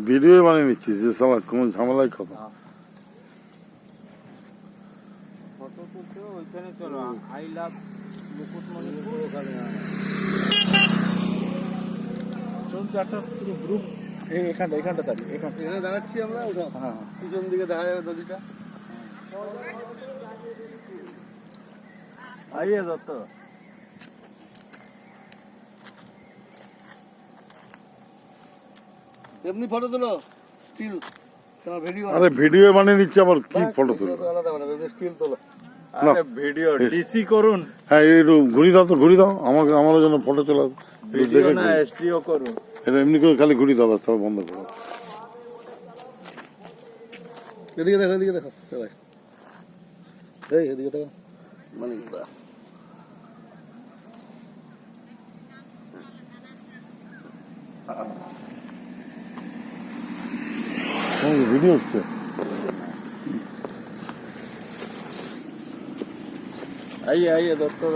Video বানিয়ে নিচ্ছি যে সালা কোন ঝামেলায় কথা। ফটো তুলতে ওইখানে চলো, আই লাভ মুকুটমণিপুর। ওখানে চলছে একটা পুরো গ্রুপ এখানটা দাঁড়িয়ে, এখানে দাঁড়াচ্ছি আমরা। হ্যাঁ, পিছন দিকে দেখা যাবে নদীটা। আইয়ে দত্ত এমনি ফটো তোলো, স্টিল। আরে ভিডিও বানিয়ে নিচ্ছি, আবার কি ফটো তুলো? আলাদা বানাবে, স্টিল তোলো। আরে ভিডিও ডিসি করুন। হ্যাঁ, একটু ঘুরি দাও তো, ঘুরি দাও আমাকে, আমার জন্য ফটো তোলা। ভিডিও না এসডিও করুন। এটা এমনি করে খালি ঘুরি দাও, সব বন্ধ করো। এদিকে দেখো, এদিকে দেখো সবাই, এই এদিকে দেখো। মানে ভিডিও হচ্ছে। आइए आइए दोस्तों,